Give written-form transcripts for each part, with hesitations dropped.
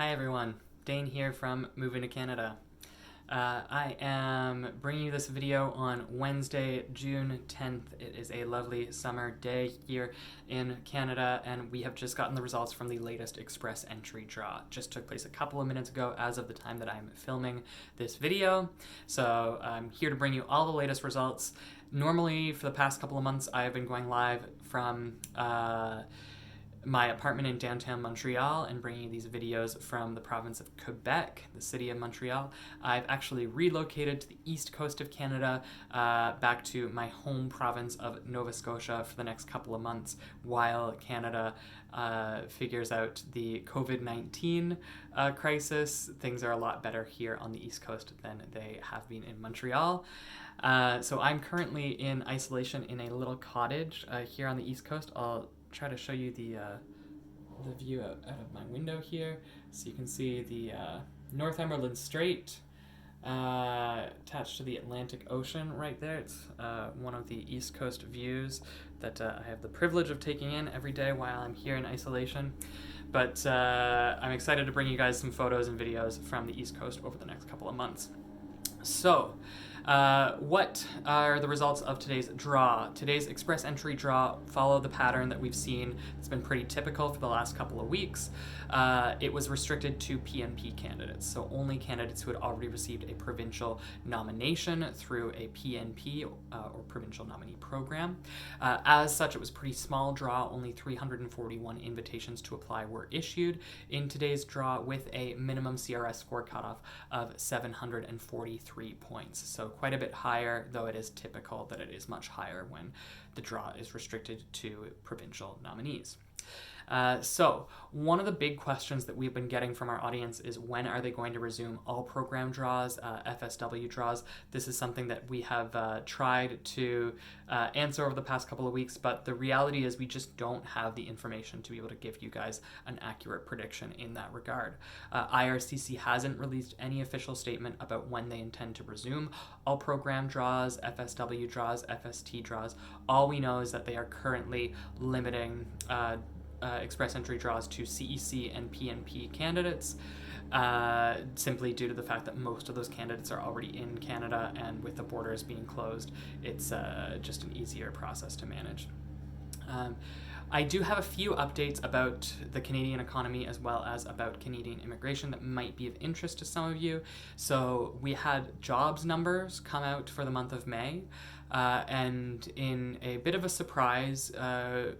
Hi everyone, Dane here from Moving to Canada. I am bringing you this video on Wednesday, June 10th. It is a lovely summer day here in Canada, and we have just gotten the results from the latest Express entry draw. It just took place a couple of minutes ago as of the time that I'm filming this video. So I'm here to bring you all the latest results. Normally, for the past couple of months, I've been going live from my apartment in downtown Montreal and bringing you these videos from the province of Quebec, the city of Montreal. I've actually relocated to the east coast of Canada, back to my home province of Nova Scotia for the next couple of months while Canada figures out the COVID-19 crisis. Things are a lot better here on the east coast than they have been in Montreal. So I'm currently in isolation in a little cottage here on the east coast. I'll try to show you the view out of my window here, so you can see the Northumberland Strait attached to the Atlantic Ocean right there. It's one of the East Coast views that I have the privilege of taking in every day while I'm here in isolation. But I'm excited to bring you guys some photos and videos from the East Coast over the next couple of months. So, what are the results of today's draw? Today's Express entry draw followed the pattern that we've seen. It's been pretty typical for the last couple of weeks. It was restricted to PNP candidates, so only candidates who had already received a provincial nomination through a PNP or provincial nominee program. As such, it was a pretty small draw. Only 341 invitations to apply were issued in today's draw, with a minimum CRS score cutoff of 743 points. So quite a bit higher, though it is typical that it is much higher when the draw is restricted to provincial nominees. So one of the big questions that we've been getting from our audience is, when are they going to resume all program draws, FSW draws? This is something that we have tried to answer over the past couple of weeks, but the reality is we just don't have the information to be able to give you guys an accurate prediction in that regard. IRCC hasn't released any official statement about when they intend to resume all program draws, FSW draws, FST draws. All we know is that they are currently limiting Express entry draws to CEC and PNP candidates, simply due to the fact that most of those candidates are already in Canada, and with the borders being closed, it's just an easier process to manage. I do have a few updates about the Canadian economy as well as about Canadian immigration that might be of interest to some of you. So we had jobs numbers come out for the month of May. And in a bit of a surprise,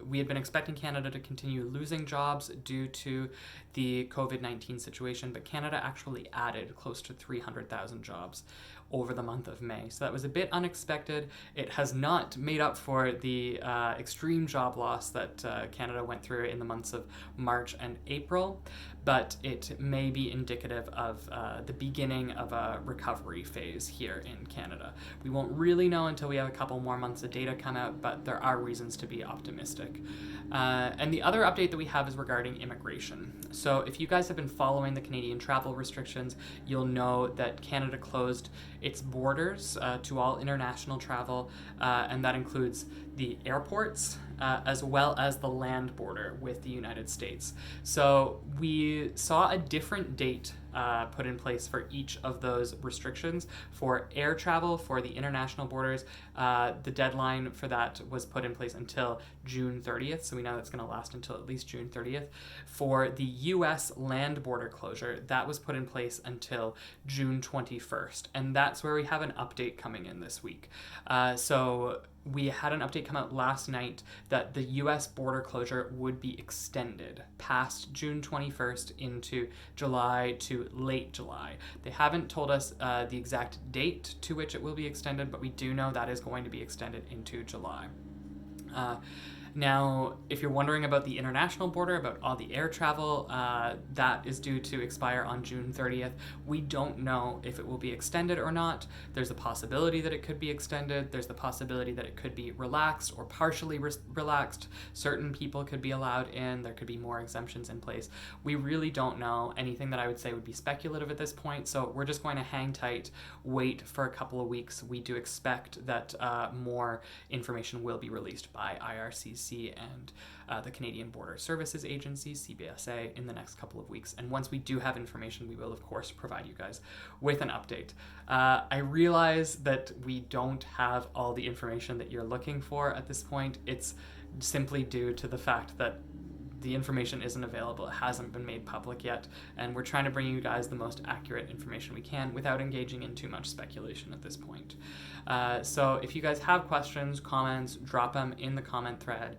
we had been expecting Canada to continue losing jobs due to the COVID-19 situation, but Canada actually added close to 300,000 jobs over the month of May. So that was a bit unexpected. It has not made up for the extreme job loss that Canada went through in the months of March and April, but it may be indicative of the beginning of a recovery phase here in Canada. We won't really know until we have a couple more months of data come out, but there are reasons to be optimistic. And the other update that we have is regarding immigration. So if you guys have been following the Canadian travel restrictions, you'll know that Canada closed its borders to all international travel, and that includes the airports as well as the land border with the United States. So we saw a different date put in place for each of those restrictions. For air travel, for the international borders, the deadline for that was put in place until June 30th, so we know that's going to last until at least June 30th. For the U.S. land border closure, that was put in place until June 21st, and that's where we have an update coming in this week. So we had an update come out last night that the U.S. border closure would be extended past June 21st into July to late July. They haven't told us the exact date to which it will be extended, but we do know that is going to be extended into July. Now, if you're wondering about the international border, about all the air travel, that is due to expire on June 30th. We don't know if it will be extended or not. There's a possibility that it could be extended. There's the possibility that it could be relaxed or partially relaxed. Certain people could be allowed in. There could be more exemptions in place. We really don't know. Anything that I would say would be speculative at this point, so we're just going to hang tight, wait for a couple of weeks. We do expect that more information will be released by IRCC BC and the Canadian Border Services Agency, CBSA, in the next couple of weeks. And once we do have information, we will, of course, provide you guys with an update. I realize that we don't have all the information that you're looking for at this point. It's simply due to the fact that the information isn't available. It hasn't been made public yet, and we're trying to bring you guys the most accurate information we can without engaging in too much speculation at this point. So if you guys have questions, comments, drop them in the comment thread.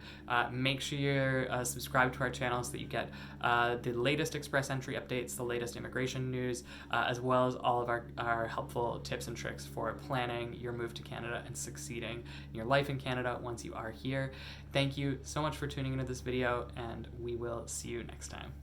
Make sure you're subscribed to our channel so that you get the latest express entry updates, the latest immigration news, as well as all of our helpful tips and tricks for planning your move to Canada and succeeding in your life in Canada once you are here. Thank you so much for tuning into this video, and we will see you next time.